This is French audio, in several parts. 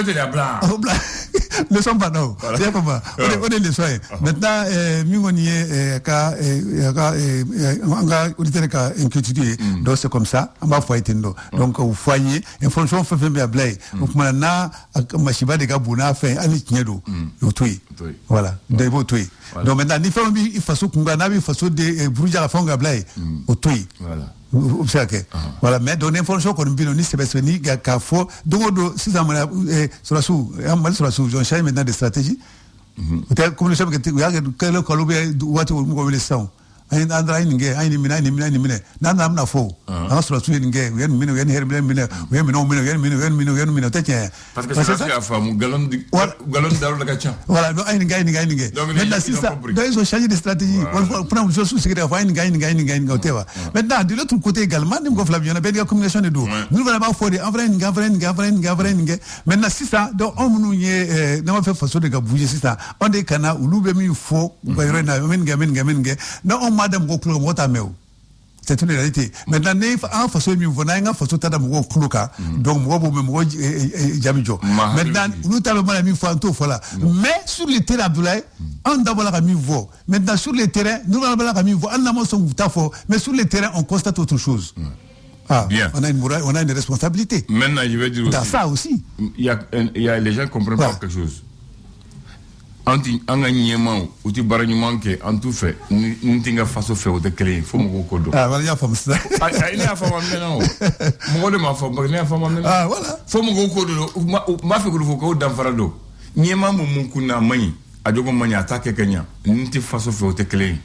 toi, tu es la blanc. Le son pas non. C'est pas mal. On est les soins. Maintenant, donc c'est comme ça. On va foyer tendo. Donc au foyer, information fait bien blaye. Donc maintenant, machiba de gabuna fait ali kinyedo. Au tui. Voilà. De beau tui. Donc maintenant, ni fait il façon kunga na bi façon de bruja fonga blaye. Au tui. Voilà. Voilà, mais donner information qu'on vient ni c'est ni gafo donc si ça m'a sur la sous j'en cherche maintenant des stratégies peut-être comme le chef que il y a que le colobé what on le sent ay andra ninge ay ni mina na fo en sur la sous ninge yen mino yen herbe mina yen mino tete parce que c'est ça la femme galon daro la kacha voilà donc ay ninge maintenant c'est ça donc ils ont changé de stratégie pour prendre une chose c'est que ay ninge otewa maintenant de l'autre côté également nim go Flavien na ben communication de do nous vraiment faut en vrai ninge maintenant c'est ça donc on nous y na fait façon de bouger c'est ça on des kana ulube mi fo ko yorena men non madame Goklo Motameo. C'est une réalité. Maintenant, en façon mieux, vous n'avez pas façon de vous cloquer. Donc, moi, vous me Jamijo. Maintenant, nous avons mal mis Fanto, voilà. Mais sur le terrain, Abdoulaye, on d'abord la mis voix. Maintenant, sur le terrain, nous avons la mis voix. On a mon son tafo. Mais sur le terrain, on constate autre chose. Ah, bien. On a une responsabilité. Maintenant, je vais dire aussi. Dans ça aussi. Il y a les gens qui comprennent pas quelque chose. Anti engagnement ou tu baragnement que en tout fait n'intinga façon fait au décret faut mon kodo ah voilà femme ça il y a femme maintenant mon ma femme maintenant ah voilà faut mon kodo ma fait que faut ko dans farado nyema mon kuna mani ajogo mani attaque kenya n'inti façon fait au décret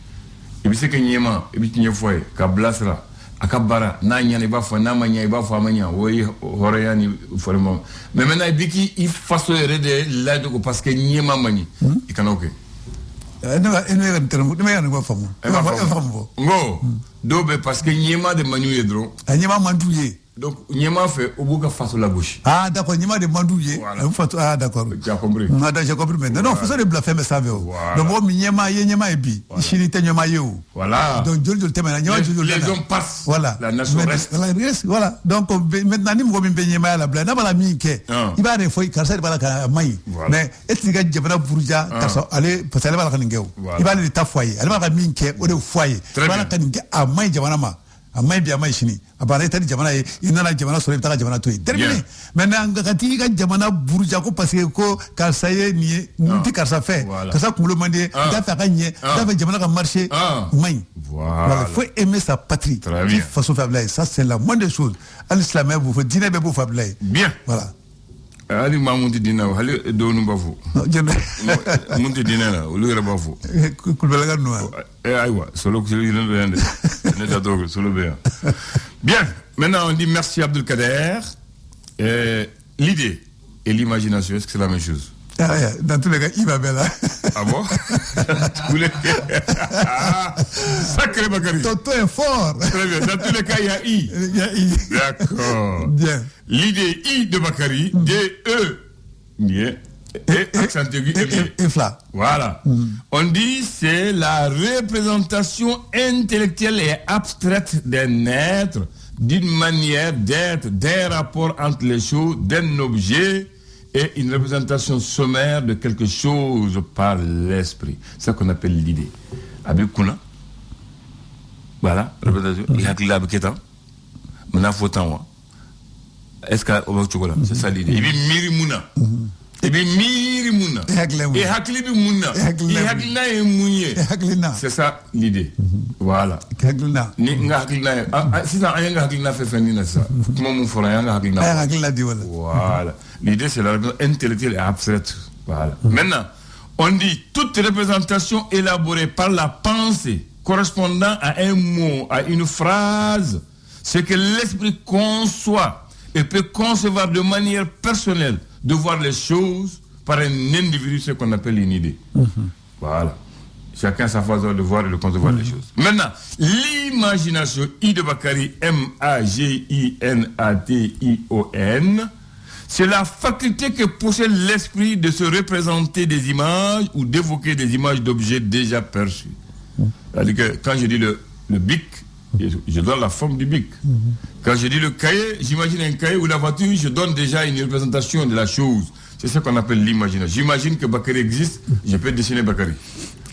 et puis c'est que nyema et puis nyé foi ka blasra akabara na nyane ba fo na manya ba fo manya oui horeyani vraiment mais maintenant biki il façon de là de parce que nyema mani ikanoke ngo dobe parce que nyema de manu yedro nyema mandouye donc nyema fait au bout façon la gauche ah d'accord nyema de mandouye ah d'accord tu as compris non j'ai compris maintenant non façon de bluff mais ça veut donc moi nyema et bi chini te nyema yo voilà donc jol te nyema les hommes passent voilà la nation reste voilà donc maintenant ni mo be nyema la bla na bala mi ke il va des fois car ça bala ka mai mais est-ce que jabana burja car aller parce que bala ka ngeu il va le ta foyer elle va mi ke o de foyer bala ka nge a mai jabana ma amay bi amay shini abana tani jamana inana jamana sore ta jamana to terminé maintenant ngati ga jamana burja ko parce que ko ka saye ni nti ka sa fait ka sa kulo mande da fa gagner da fa jamana ka marcher may voilà faut aimer sa patrie qui façon faible ça c'est la moindre chose l'islam vous faut dîner be vous faible bien voilà ali mamundi dina hali do nu bafu mundi dina la ulu ra bafu kulbela ga no aywa solo ko yele ndende ne ta dogo solo bien maintenant on dit merci Abdelkader l'idée et l'imagination est-ce que c'est la même chose dans tous les cas il va bien là ah bon sacré Bakary Toto est fort très bien dans tous les cas il y a I d'accord bien l'idée I de Bakary D-E bien et accent aigu et fla voilà on dit c'est la représentation intellectuelle et abstraite d'un être d'une manière d'être d'un rapport entre les choses d'un objet et une représentation sommaire de quelque chose par l'esprit. C'est ça qu'on appelle l'idée. Avec Kuna, voilà, représentation. Il y a que là, avec maintenant, faut temps. Est-ce qu'il y a chocolat? C'est ça l'idée. Et puis, Mirimuna. Et puis, Mirimuna. Et Haklibi Muna. Et Haklina et Mouye. C'est ça l'idée. Voilà. Haklina. Si ça, il y a Haklina fait finir ça. Comment mon frère, il y a Haklina. Haklina dit voilà. L'idée, c'est la représentation intellectuelle et abstraite. Voilà. Maintenant, on dit toute représentation élaborée par la pensée correspondant à un mot, à une phrase, c'est que l'esprit conçoit et peut concevoir de manière personnelle de voir les choses par un individu, ce qu'on appelle une idée. Voilà. Chacun sa façon de voir et de concevoir les choses. Maintenant, l'imagination, I de Bakary, M-A-G-I-N-A-T-I-O-N, c'est la faculté que possède l'esprit de se représenter des images ou d'évoquer des images d'objets déjà perçus. C'est-à-dire que quand je dis le bic, je donne la forme du bic. Quand je dis le cahier, j'imagine un cahier ou la voiture, je donne déjà une représentation de la chose. C'est ça qu'on appelle l'imagination. J'imagine que Bakary existe, je peux dessiner Bakary.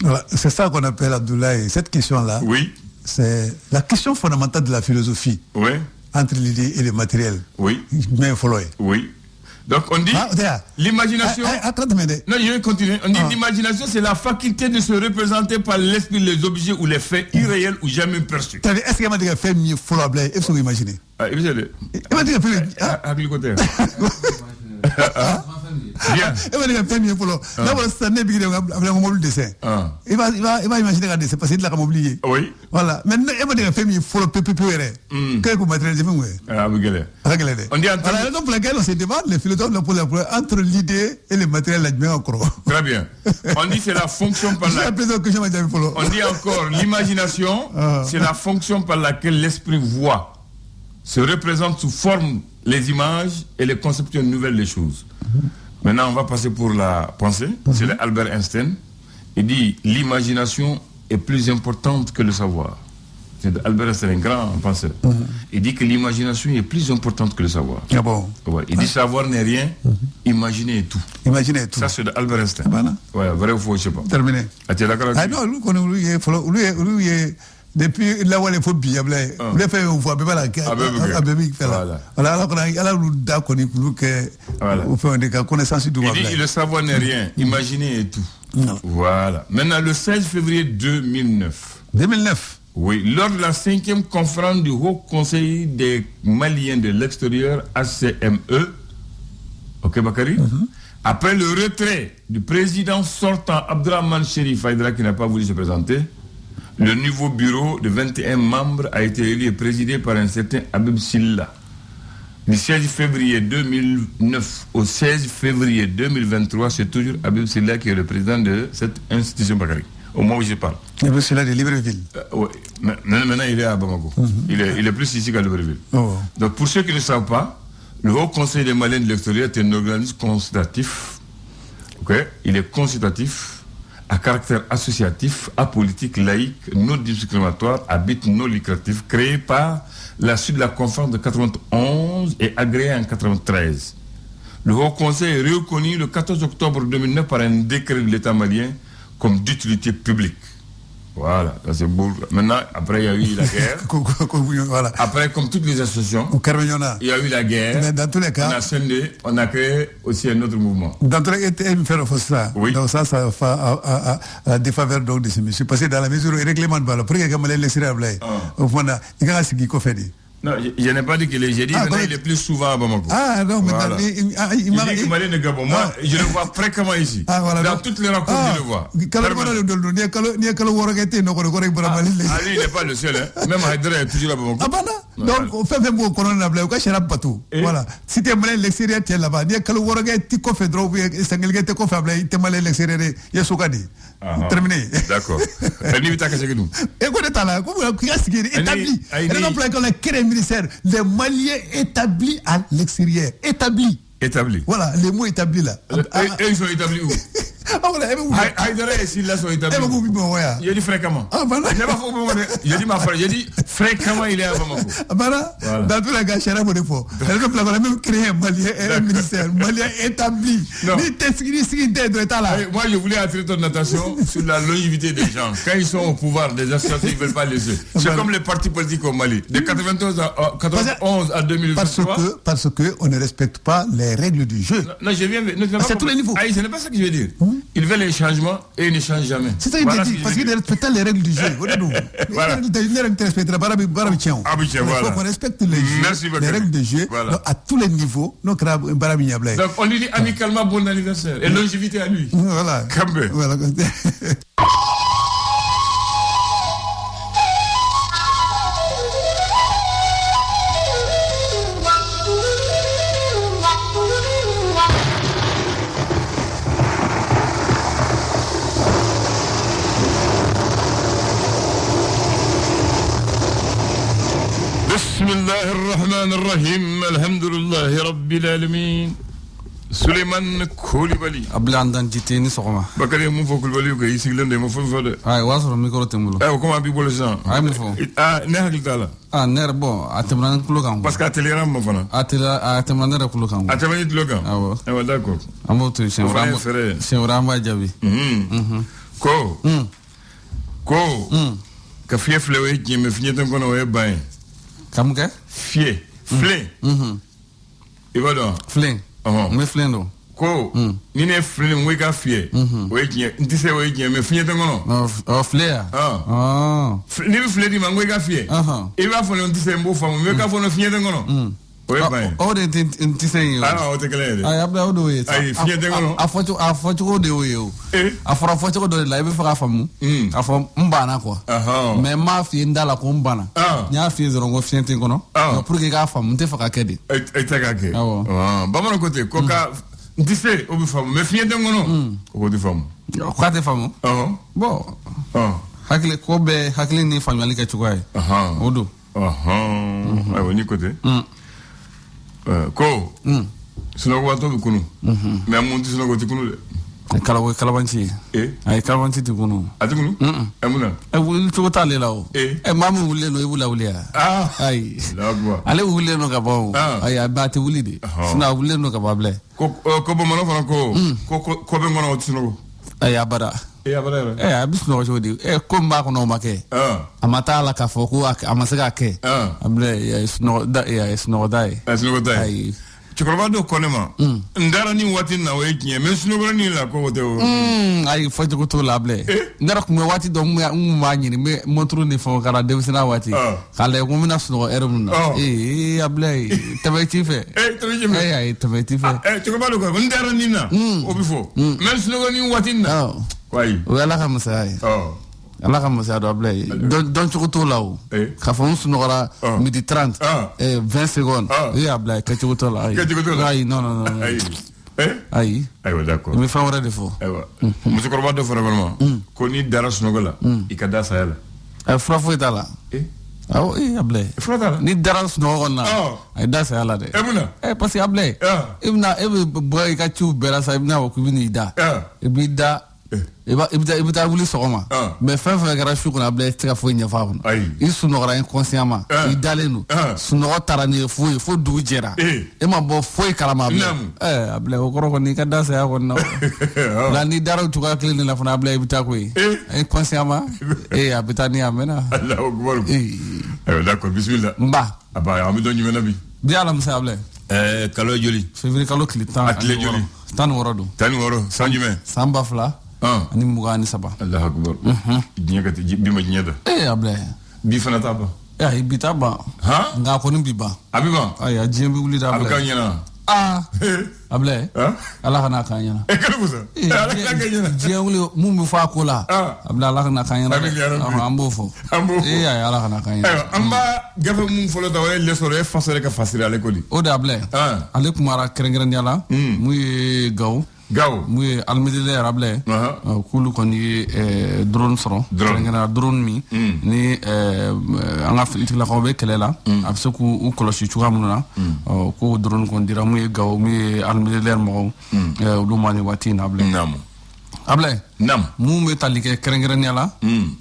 Voilà, c'est ça qu'on appelle, Abdoulaye. Cette question-là, oui. C'est la question fondamentale de la philosophie. Oui. Entre l'idée et le matériel. Oui. Mais Folloy. Oui. Donc on dit l'imagination. Attends, non, je vais continuer. On dit l'imagination, c'est la faculté de se représenter par l'esprit les objets ou les faits irréels ou jamais perçus. Est-ce qu'il y a des faits mieux Folloy? Est-ce que vous imaginez? Il m'a dit bien. Il va dire mieux pour d'abord ça n'est pas avec un mobile dessin. Il va imaginer un dessin parce qu'il l'a comme oublié. Oui. Voilà. Maintenant il va dire mieux pour le PPPR. Qu'est-ce que matériel je fais? Ah vous galère. On dit voilà, donc pour laquelle on se demande les philosophes pour entre l'idée et le matériel là encore. Très bien. On dit c'est la fonction par laquelle on dit encore l'imagination, c'est la fonction par laquelle l'esprit voit, se représente sous forme les images et les conceptions nouvelles des choses. Maintenant, on va passer pour la pensée. C'est Albert Einstein. Il dit l'imagination est plus importante que le savoir. C'est Albert Einstein, un grand penseur. Il dit que l'imagination est plus importante que le savoir. Ah bon? Ouais. Il dit savoir n'est rien, imaginer est tout. Imaginer est tout. Ça, c'est Albert Einstein. Ouais, vrai ou faux, je sais pas. Terminé. Ah, tu es d'accord avec lui? Ah non, lui, il est depuis là où il faut bien, il a fait une fois, voilà. Il dit le savoir n'est rien, imaginer est tout. Voilà. Maintenant, le 16 février 2009. 2009? Oui, lors de la 5e conférence du Haut Conseil des Maliens de l'extérieur, HCME, ok Bakary, après le retrait du président sortant Abdrahmane Chérif Aïdara qui n'a pas voulu se présenter, le nouveau bureau de 21 membres a été élu et présidé par un certain Habib Silla. Du 16 février 2009 au 16 février 2023, c'est toujours Habib Silla qui est le président de cette institution Bakary, au moment où je parle. Habib Silla de Libreville. Oui, maintenant il est à Bamako. Il est plus ici qu'à Libreville. Donc pour ceux qui ne savent pas, le Haut Conseil des Maliens de l'extérieur est un organisme consultatif. Okay? Il est consultatif, à caractère associatif, apolitique, laïque, non discriminatoire, à but non lucratif, créé par la suite de la conférence de 91 et agréé en 93. Le Haut Conseil est reconnu le 14 octobre 2009 par un décret de l'État malien comme d'utilité publique. Voilà, ça c'est beau. Maintenant, après il y a eu la guerre. Voilà. Après, comme toutes les associations, il y a eu la guerre. Mais dans tous les cas, on a scindé, on a créé aussi un autre mouvement. Dans tous les cas, il faire ça. Oui. Donc ça fait à défaveur donc de ces messieurs. Parce que dans la mesure où il règlement de balle, pour que comme les l'extérieur là, au fond là, il y a ce qui fait. Non, je n'ai pas dit qu'il est. J'ai dit qu'il est plus souvent à Bamako. Ah non, mais voilà. Il dit que Malien de Gabon. Moi, je le vois fréquemment ici. Voilà, dans toutes les rencontres, je le vois. Lui, il n'est pas le seul. Hein. Même Haïdara est toujours à Bamako. Ah, bah non. Donc, on fait même au corona, on va chercher partout. Voilà. Si tu es malin l'extérieur, tu es là-bas. Il y a quelqu'un qui fait drôle, il s'engage, tu es malin l'extérieur, il y a Soukadi. Terminé. D'accord. Elle n'y est pas que nous. Écoutez, qui a établi. Et non, pour la ministère, les Maliens établis à l'extérieur. Établis. Voilà, les mots établis là. Et ils sont établis où? Haïdara et Silla sont établis. Il a dit fréquemment. Il a dit ma frère, il a dit fréquemment il est à Bamako. Voilà. Dans tous les cas, Chara pour défaut. Elle a même créé un Malien et un ministère. Malien établi. Moi, je voulais attirer ton attention sur la longévité des gens. Quand ils sont au pouvoir, des associations, ils ne veulent pas laisser. C'est comme les partis politiques au Mali. De 91 à 2023. Parce qu'on ne respecte pas les règles du jeu. Non, je viens. C'est à tous les niveaux. Ce n'est pas ça que je veux dire. Ils veulent les changements et ils ne changent jamais. C'est ça qu'il dit, parce qu'ils ne respectent pas les règles du jeu. Voilà. Il faut qu'on respecte les règles du jeu à tous les niveaux. Donc on lui dit amicalement bon anniversaire et longévité à lui. Voilà. Voilà. بسم الله الرحمن الرحيم الحمد لله رب العالمين Suleiman Koulibaly. Ablandan Jitini Soma. Bakary Moufo Koulibaly, qui est ici, l'un des moufos. I was from Microtemulo. Comment people sont? I'm for. Ah, Nergitala. Ah, Nerbo, Ataman Klukan. Parce qu'à Téléram, mon frère. Ataman Klukan. Ataman Klukan. Ah, ouais, d'accord. I'm out to Shemrama Javi. Ko. Ka fie flewe qui me finit ton kono e bain. Kam ka? Fie. Flé. Et voilà. Flé. Me flé no. Ko. Ni ne flé mo ka fie. We qui ndise we qui me finit ton kono. Oh flé. Ah. Ni flé di mango ka fie. E va fo no ndise mbo fa me ka fo no finit ton kono. Oh, they didn't say you. Ah, take it. I have no way. I foto de you. A for a photo de live for a famu. A for Mbana. Me mafia in Dala Kumbana. Nya fees on of Shanting. Purga from Tefaka Kedi. I take a kid. Bamano Cote, Coca, Disse, over me fiend on. What the from? Quite a famu. Bo. Hakle Kobe, Haklini family Kachuai. Odo. I will Nicote. Ko sino wato bikunu me amuntu sino go tikunu de kalawanchi ay kalawanchi tikunu atikunu amuna wul to tale lawo mamu wulle no ibula wulia ay lagwa ale wulle no gabo ay abati wulide sina wulle no gabable ko bo mono fana ko be ngono sino ay abara abisno jodi ko ma ko no make amata la ka foku amasega ke able sno dai ay Chocolate konema ndara ni wati na we kinye me sino ni la ko wote ay foto ko to lable ndara ko me wati do ma nyini me montru ni fo kala de sina wati kala ko mina sino erum na able tabeti fe ay tabeti fe chocolate ko ndara ni na obifo me sino ni wati na kwai wala ka musai ala ka musa do able don to lawo ka fo sino kala midi 30 20 secondes able ka to la ay non ay d'accord me fa wara defo monsieur Korba do vraiment ko ni dara sino gola ikada sayala fra fo itala aw able fra dara ni dara sino gonna ay da sayala de parce que able ibna boy ka chu bela sa ibna ko bini da ibida ibita wuli sogoma mais fin gara shu kuna ble tika fo nya fa kuna isu no gara inconsciemment idalenu suno tarani fo du jera e ma bo fo kalama ble able o koro ni ka dasa ya konna la ni daro tuka clean la fona ble ibita ko inconsciemment abita ni amena Allahu akbar d'accord bismillah mba aba ami do ñu menabi bi ala musa able kalo joli février kalo klitan atle joli tan woro sanjume samba fla ani mugani saba Allahu akbar nyakati bima nyeda able bi fana taba ibitaba nga ko nimbi ba abiba ay ajembi wuli da able abkanyana able ala kana kanyana kalabusa ala kanyana je wuli mumbi fa ko la able ala kana kanyana ambo fo ala kana kanyana amba gafa mum folo da wala lesoro e fasere ka fasira le kodi o da able ale kumara kerengren yala muy gaw muy almidile able kulu koni drone soro ngena drone mi ni anga fiti la ko be kelela abse ku u kolosi chuga mununa ko drone kon dira muy gaw muy almidile mo du mani wati na able able mu metalike kerengren yala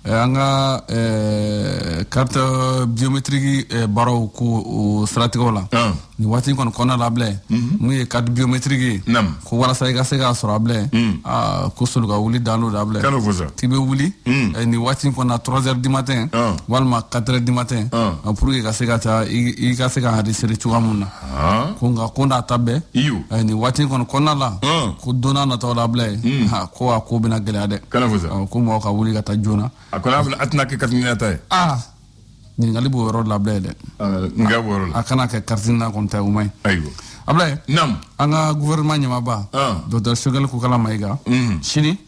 anga carte biométrique baro ko stratégique la ni wati kon kona la ble mu carte biométrique ko wala sa ga sura ble ko sulu ga wuli dano da ble tibe wuli ni wati kon na 3h du matin walma 4h du matin pour que ga sega ta i ga sega hadi sere chuamuna ko nga kona tabe ni wati kon kona la ko dona na to la ble ko bina gele kana fuza ko mo ka wuli ka ta jona akona atna ke katnina tay ni ngali bo ro la blede nga bo ro akana ke kartina kon ta umay aygo ablay nam anga gouvernement nyama ba docteur Choguel ko kala maiga chini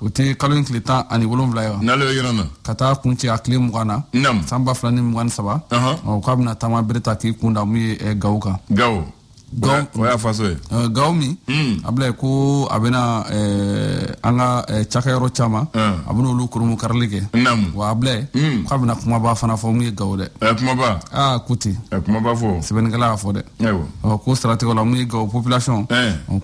uti kalon klita ani wolom vlayo nalo yorana kata kunci akli mugana nam samba flani mugan saba o kabna tama breta ki kunda mu gawka gaw Gaumi abla ko abena anga chakayro chama abuno lu kurumu karlike wa abla ko abena kuma ba fana fo mu gawde kuma ba kuti kuma ba fo sebengala fo de ko stratégie la mu gaw population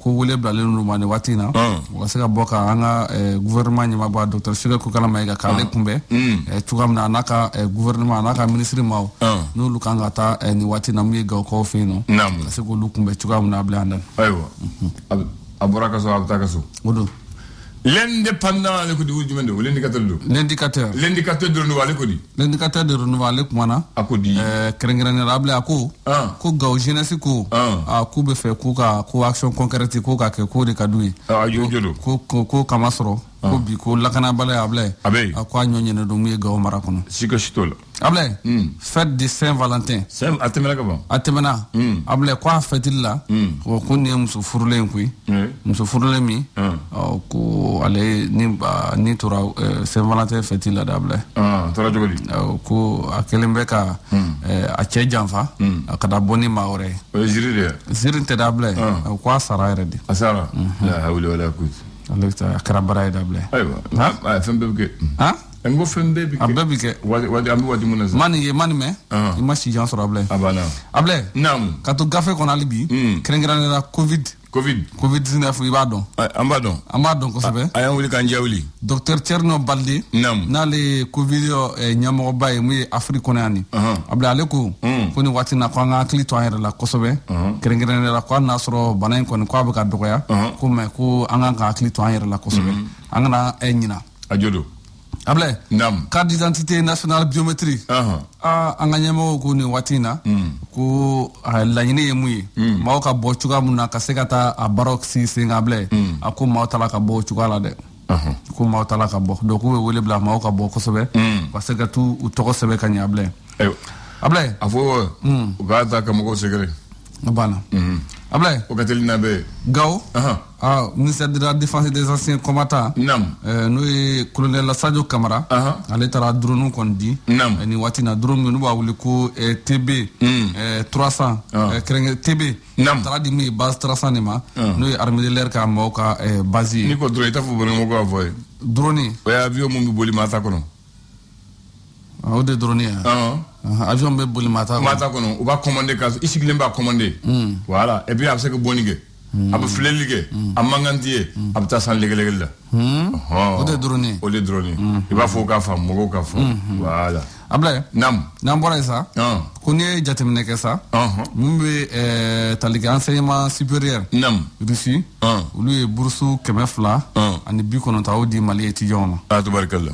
ko wole blale no mane watina wa sega boka anga gouvernement nyama ba docteur Sugar ko kala mayga kale kumbe tugamna naka gouvernement naka ministre maw no lu kanga ta ni watina mu gaw ko fino sego lu kumbe tugamna blandan aywa aboraka so abtaka so wodo l'indépendant le ko di wujumende l'indicateur de renouveau ko di l'indicateur de renouveau ko mana akodi kerengere rable ako ko gaw jeunesse ko ko be fe ko action concrète ko ka ko de kadui jodo ko kamasro ko bi ko lakana bale able ko anyonyene do mu gaw marakono siko shitola able fête de Saint-Valentin atemena ka ba atemena able ko fêtilla ko ne musu furlen kuy musu furlen mi ko ale ni tora Saint-Valentin fêtilla dable tora jogodi ko akelembe ka a cɛ janfa kada boni maore zirinte dable ko sara redi asara la hawla wala quwwata alekta karabara dable aywa fembe ngo fembe bike ababike wadi ambi wadi munaza mani me imasi jan soro able able nam kato gafe kon alibi krengran la covid 19 ibadon ambadon ko sabe ayan wuli kan jawli docteur Tierno Balde na le covid nyamo bay mu Afrique konani able aleko koni watina ko nga klito ayre la kosobe krengran la ko na soro banan kon ko abaka dokoya ko me ko anga ka klito ayre la kosobe anga enyina ajodo able carte d'identité nationale biométrique anganyemo ko ni watina ko la nyine yemu ma ka bo chuga munna ka sekata a barok si singable ako ma tala ka bo chuga la de ko ma tala ka bo do ko wele bla ma ka bo ko sobe parce que tout u to sobe ka nyable able afo gata ka mo segre bana able o katelina be gaw ministère de la défense et des anciens combattants nous colonel Sadio Camara ale tara drone kon di ni watina drone no ba wuli ko TB 300 TB tara di mi base 300 ne ma nous armée de l'air ka mo ka base ni ko drone ta fu bon mo ko avoy drone o ya avion mo boli mata kono o de drone avion be boli mata kono o ba commander ka isiglen ba commander voilà et puis après que bonige aba flelige amangantie abta san legele la o de drone iba fo ka fam mo ka fam voilà able nam bora ça ko ne jatemne ke ça mumbe taliga enseignement supérieur Russie lui bourse kemefla ani bi kono tawdi Mali étudiant tabarakallah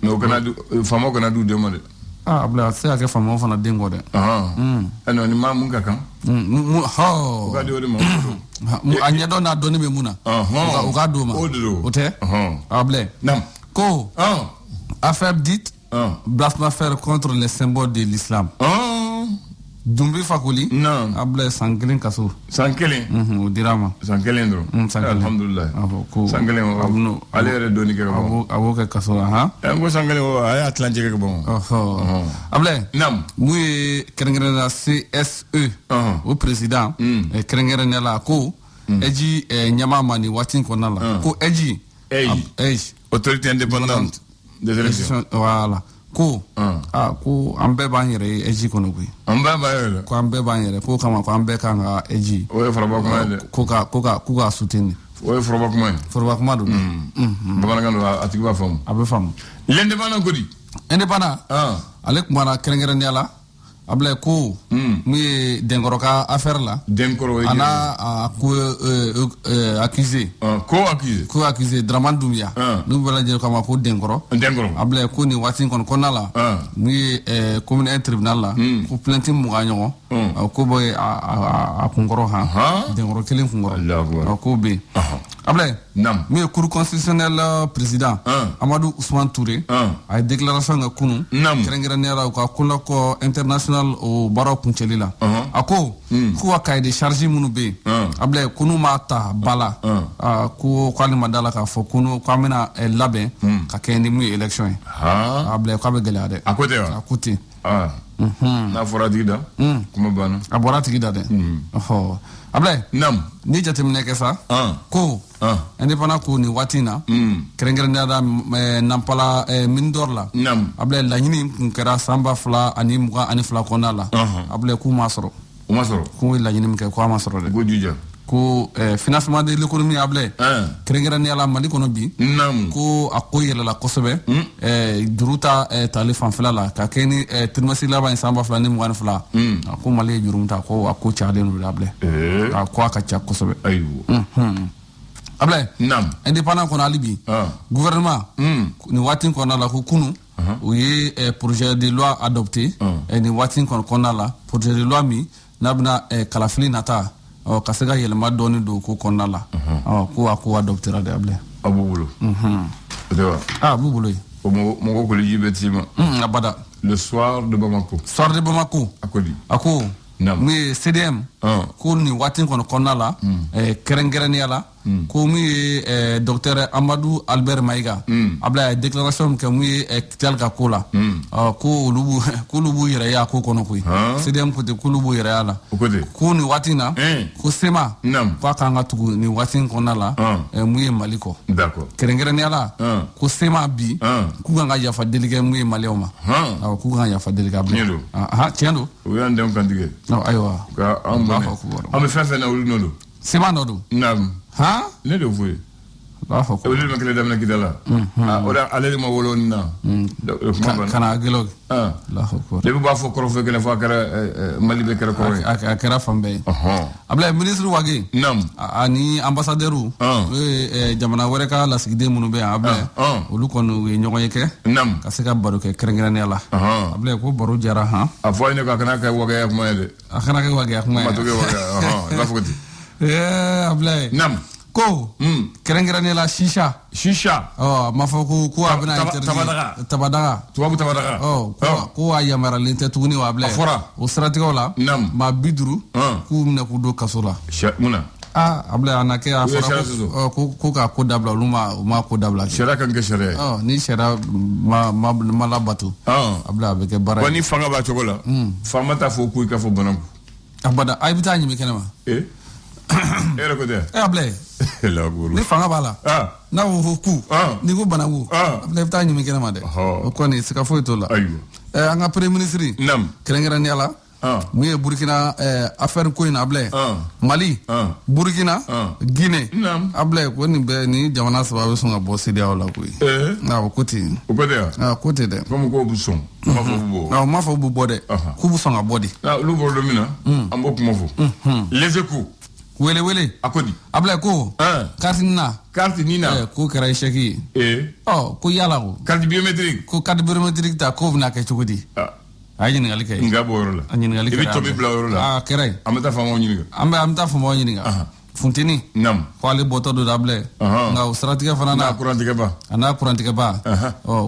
no kana famo kana du demande abla se ake famo fana dengo de ano ni mamu kan ha ga de mo anya do na do ni be muna o ga do ma o te able nam ko affaire dite blasphème faire contre les symboles de l'islam Dumbi Fakuli able sangelen kaso sangelen o dirama sangelen do alhamdulillah sangelen abno alere doni ke bon abo ke kaso ngo sangelen o ay atlantique ke bon able nam muy kerengere na CSE o président kerengere na la ko eji nyama mani watin ko nala ko eji autorité indépendante des élections voilà ko ko ambe ba yere eji kono ko ambe ba yere ko ambe ba yere ko kama ko ambe kanga eji o e farba ko ka soutien o e farba ko do baba ngando atiki ba fam abe fam l'indépendant ko di indépendant alek mara kerengere ndiala able ko mi dengoroka affaire la ana ko accusé ko accusé Draman Doumbia nous bala je kama ko dengoro able ko ni watin kon konala mi commune un tribunal la ko plainte mu ganyo ko boy a kongoro dengoro kelen kongoro ko be able mi cour constitutionnel président Amadou Ousmane Touré a déclaration ga kunu kerengere nera ko kula ko international o baro kunchelila ako kuwa kaide charge munu be able kunu mata bala ko kwali madala ka fo kunu kwamina labe ka kendi mu election able ko be gelade akote n'a fɔra tigi da kuma banna a bɔra tigi da dɛ ɔhɔ Ablaye nam ni jateminɛ kɛ sa ko indépendant ko ni waati na kɛrɛnkɛrɛnnenya la nampala mine d'or la Ablaye laɲini kun kɛra san 2022 kɔnɔna la Ablaye k'u ma sɔrɔ k'u laɲini min kɛ k'u ma sɔrɔ dɛ ko financement de l'économie Ablaye kɛrɛnkɛrɛnnenya la Mali kɔnɔ bi ko a ko yɛlɛla kosɛbɛ juru ta tali fanfɛla la ka kɛ ni trimestre laban in san 2022 ko Mali ye juru ta ko a ko cayalen don Ablaye a ko a ka ca kosɛbɛ Ablaye indépendant kɔnɔ hali bi gouvernement ni waati kɔnɔna la ko kunu u ye projet de loi adopté ni waati kɔnɔna la projet de loi min n'a bɛna kalafili nata ka se ka yɛlɛma dɔɔni don ko kɔnɔna la ko a ko adoptera de Ablaye a b'u bolo a b'u bolo o mɔgɔ koliji bɛ t'i ma abada le soir de Bamako a ko mu ye CDM ko ni waati kɔnɔna la kɛrɛnkɛrɛnnenya la ko mu ye docteur Amadou Albert Maïga Ablaye déclaration kɛ mu ye Kital ka ko la ko olu b'u yɛrɛ ye a ko kɔnɔ koyi CDM ko ten k'olu b'u yɛrɛ ye a la ko ni waati na ko SEMA ko a kan ka tugu ni waati kɔnɔna la mu ye Mali kɔ kɛrɛnkɛrɛnnenya la ko SEMA bi k'u kan ka yafa deli kɛ mu ye maliyɛnw ma k'u kan ka yafa deli kɛ Ablaye tiɲɛ don o y'an denw kantigɛ ayiwa an bɛ fɛn fɛn na olu nɔ don SEMA nɔ don ne de f'u ye olu ma kelen daminɛ kita la o da ale de ma wolo nin na kana gelo ne b'a fɔ kɔrɔfɔ kɛnɛ fɔ a kɛra Mali bɛ kɛra kɔrɔ ye a kɛra fan bɛɛ ye Ablaye ministre Wage ani ambassadeur jamana wɛrɛ ka lasigiden minnu bɛ yan Ablaye olu kɔni u ye ɲɔgɔn ye kɛ ka se ka baro kɛ kɛrɛnkɛrɛnnenya la Ablaye ko baro jara a fɔ ne ko a kana kɛ Wageya kuma ye dɛ a kana kɛ Wageya kuma ye ma to kɛ Wageya i b'a fɔ ten Ablaye ko kɛrɛnkɛrɛnnenya la shisha ma fɔ ko a bɛna tabadaga tubabu tabadaga ko a yamaralen tɛ tuguni wa Ablaye o siratigɛw la maa 50 k'u minɛ k'u don kaso la munna Ablaye a na kɛ a fɔra ko k'a ko dabila olu ma ko dabila sariya kan kɛ sariya ye ni sariya ma labato Ablaye a bɛ kɛ baara ye ni fanga b'a cogo la faama t'a fɔ ko i ka fɔ Banaku abada a bɛ taa ɲimi kɛnɛ ma yɛrɛ ko tɛ Ablaye ni fanga b'a la n'a ko ku ni ko Banaku Ablaye bɛ taa ɲimi kɛnɛ ma dɛ o kɔni sika foyi t'o la an ka premier ministre kɛrɛnkɛrɛnnenya la mun ye Burkina affaire ko in Ablaye Mali Burkina Guinée Ablaye ko nin bɛɛ ni jamana saba bɛ sɔn ka bɔ CEDEAO la koyi ko ten o ko tɛ ko ten dɛ comme ko bɛ sɔn ma fɔ b'u bɔ dɛ k'u bɛ sɔn ka bɔ de olu bɔra don min na an b'o kuma fɔ les échos wele a ko di Ablaye ko carte nina ko kɛra échec ye ko yala ko carte biométrique ta ko bɛna kɛ cogo di a ye ɲininkali kɛ nga bɔ yɔrɔ la a ɲininkali kɛ i bɛ tobi bila yɔrɔ la kɛra an bɛ taa faamaw ɲininka an bɛ taa faamaw ɲininka funteni ko ale bɔtɔ don Ablaye nka o siratigɛ fana n'a kurantigɛba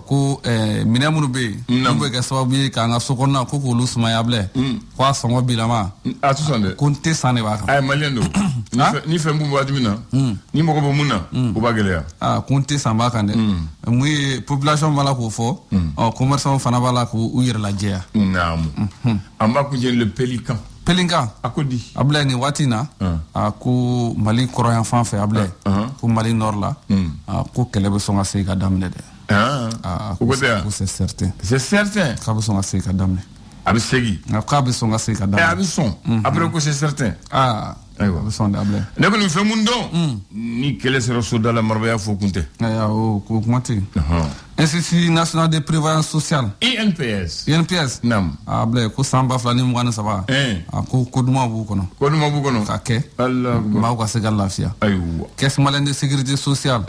ko minɛn minnu bɛ yen n'u bɛ kɛ sababu ye k'an ka so kɔnɔna ko k'olu sumaya Ablaye ko a sɔngɔ bilama a tɛ sɔn dɛ ko n tɛ san de b'a kan a ye maliyɛn don ni fɛn b'u waati min na ni mɔgɔ bɛ mun na o b'a gɛlɛya ko n tɛ san b'a kan dɛ mun ye population b'a la k'o fɔ commerçant fana b'a la k'u yɛrɛ lajɛya an b'a kun jɛ le Pélinkan a ko di Ablaye ni waati na ko Mali kɔrɔyan fan fɛ Ablaye ko Mali nord la ko kɛlɛ bɛ sɔn ka segin ka daminɛ dɛ ko c'est certain k'a bɛ sɔn ka segin ka daminɛ a bɛ segin k'a bɛ sɔn ka segin ka daminɛ a bɛ sɔn après ko c'est certain ayiwa a bɛ sɔn dɛ Ablaye ne kɔni fɛn mun dɔn ni kɛlɛ sera soda la marabaya fɔ kun tɛ ko kuma tɛ Institut national de prévoyance sociale INPS Ablaye ko san 2023 ko duman b'u kɔnɔ ka kɛ maaw ka se ka lafiya caisse malienne de sécurité sociale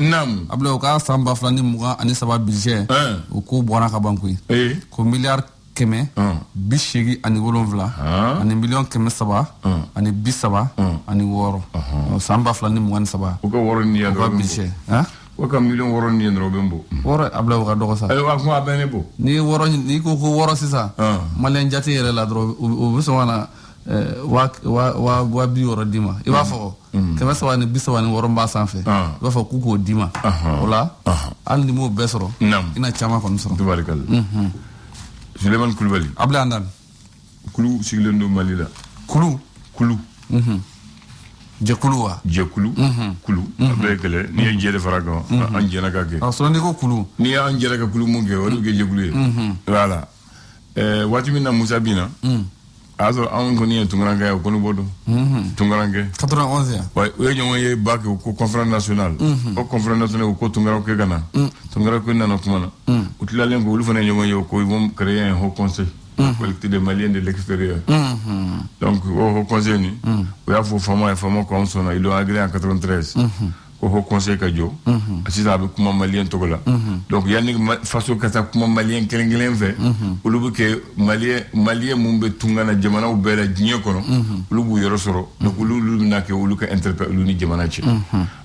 Ablaye o ka san 2023 budget o ko bɔra ka ban koyi ko miliyari 187 ani miliyɔn 300 ani 30 ani 6 san 2023 o ka wɔɔrɔ ni ya dɔrɔn budget o ka miliyɔn 6 ni dɔrɔn bɛ n bɔ wɔɔrɔ Ablaye o ka dɔgɔ sa wa kuma a bɛ ne bɔ n'i ko wɔɔrɔ sisan maliyɛn jate yɛrɛ la dɔrɔn o bɛ sɔn ka na wa 60 d'i ma i b'a fɔ 300 ni 36 b'a sanfɛ i b'a fɔ k'u k'o d'i ma o la hali ni m'o bɛɛ sɔrɔ i na caman kɔni sɔrɔ Sulemani Kulibali Ablaye Andani Koulou Siglendo Malila. Koulou. Koulou. Koulou. Avec les ni de Faragon, Anjana Gage. Ah, son niveau Koulou. Ni Anjana Koulou Mungue, ou Koulou. Voilà. Watimina Mousabina. Also, on connaît Tungaranga au Konubodo. Tungaranga. 91 ans. Ouais, oui, on est bac au conférence nationale. Au conférence nationale au Tungaranga Ghana. Tungaranga Nanakumana. Où tu l'as l'air où ils vont créer un haut conseil. Collecter des Maliens de l'extérieur. Donc, au haut conseil, il y a un fameux conseil, ils l'ont agréé en 93. Au haut conseil Kadjo, c'est ça avec comment Malien Togola. Donc, il y a une façon que ça comment Malien Kengelen fait. Ou le que Malien Mumbe Tungana Jamana ou Bella Dnyokono, Lubu Yorosoro, donc Lulu Nake ou Luka interprète l'uni Jamanachi.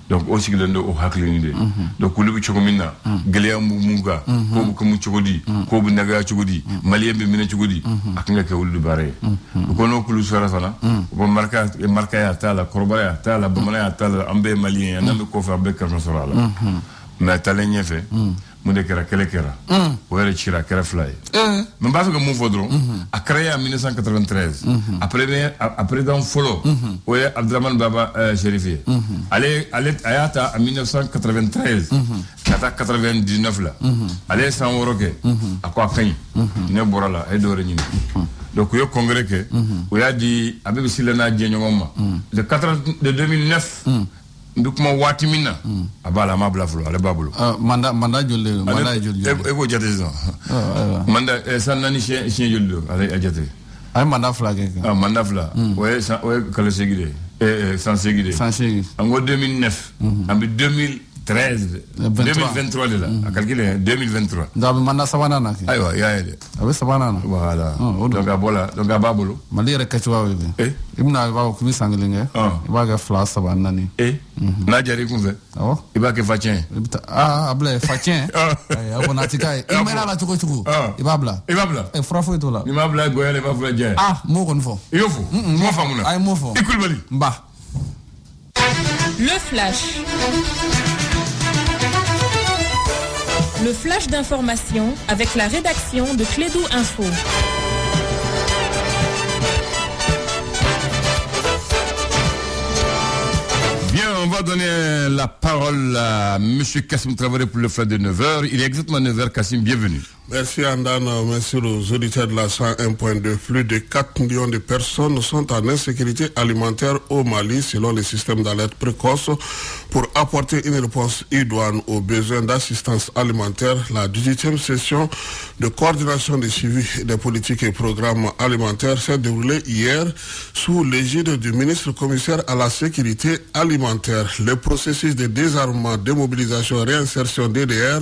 Donc, aussi que l'on a hacklinide. Donc, Lubu Chokomina, Galéa Munga, Kobu Kamu Chogodi, Kobu Naga Chogodi, Malien Bimina Chogodi, Akanga Ulu Bare. Donc, on a Kulu Sarasana, on marque à Tala, Corbaya, Tala, Bomana, Tala, Ambe Malien, Kofa avec Carnosora. Mais Talenya fait, Moudekera Kelekera, Ouere Chira Kerafly. Mais pas que mon vaudron a créé en 1993. Après dans Follow, où est Abdraman Baba Chérifié. Allez, Ayata en 1993, 99 là. Allez, sans Oroke, à quoi Kany, Neborala, et Dorénine. Donc, il y a un congrès où il y a dit, avec Silena Djenyoma, de 2009. Donc mon watimina abala mabla flo ale babulu manda jolle e ko jate ça manda sanani chien jolle ale ajate ay manda fla ke manda fla ouais kala segide sans segide en 2009 en 2023 là à calculer 2023 donc manda sabana na ke aywa yaede abe sabana na voilà donc abola donc ababulu mali re kachwa we ibna ba ko mi sangelinge ba ga fla sabana ni na jari kunve iba ke fatien abla fatien abona tikai imera la chuko ibabla e frafo etola ni mabla goyale ba fla jen mo kon fo yofo mo famuna ay mo fo ikulbali ba le flash. Le flash d'information avec la rédaction de Clédou Info. Bien, on va donner la parole à M. Kassim Traoré pour le flash de 9h. Il est exactement 9h. Kassim, bienvenue. Merci Andana, merci aux auditeurs de la 101.2. Plus de 4 millions de personnes sont en insécurité alimentaire au Mali selon le système d'alerte précoce. Pour apporter une réponse idoine aux besoins d'assistance alimentaire, la 18e session de coordination de suivi des politiques et programmes alimentaires s'est déroulée hier sous l'égide du ministre commissaire à la sécurité alimentaire. Le processus de désarmement, démobilisation et réinsertion DDR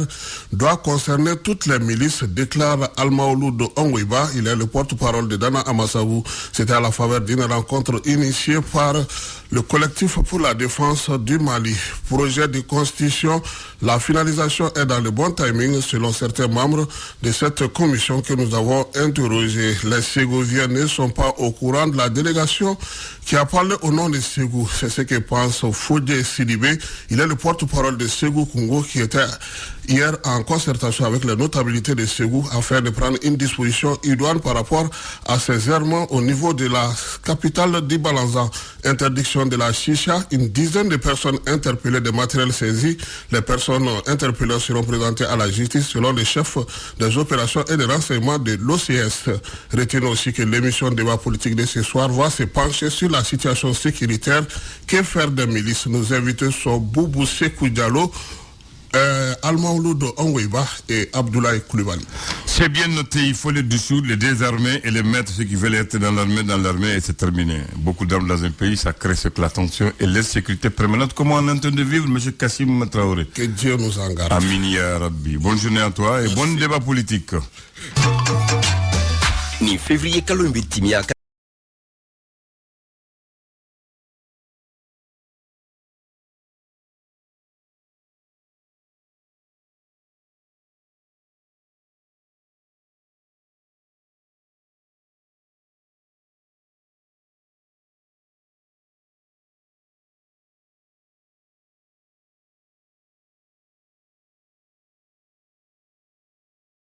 doit concerner toutes les milices, déclare Almaouloud Ongweba. Il est le porte-parole de Dana Amassaou. C'était à la faveur d'une rencontre initiée par le collectif pour la défense du Mali. Projet de constitution, la finalisation est dans le bon timing selon certains membres de cette commission que nous avons interrogés. Les Ségoviens ne sont pas au courant de la délégation qui a parlé au nom de Ségou. C'est ce que pense Fodé Sidibé. Il est le porte-parole de Ségou Congo qui était hier en concertation avec les notabilités de Ségou afin de prendre une disposition idoine par rapport à ces errements au niveau de la capitale d'Ibalanza. Interdiction de la chicha, une dizaine de personnes interpellées, de matériel saisi. Les personnes interpellées seront présentées à la justice selon le chef des opérations et des renseignements de l'OCS. Retenez aussi que l'émission débat politique de ce soir va se pencher sur la situation sécuritaire. Que faire des milices? Nos invités sont Boubou Sekou Diallo, Almaouloud Ongweba et Abdoulaye Koulibaly. C'est bien noté, il faut les dissoudre, les désarmer et les mettre ceux qui veulent être dans l'armée et c'est terminé. Beaucoup d'armes dans un pays, ça crée la tension et l'insécurité permanente. Comment on est en train de vivre, M. Kassim Traoré? Que Dieu nous en garde. Amin ya Rabbi. Bonne journée à toi et bon débat politique. Ni février kalombe timia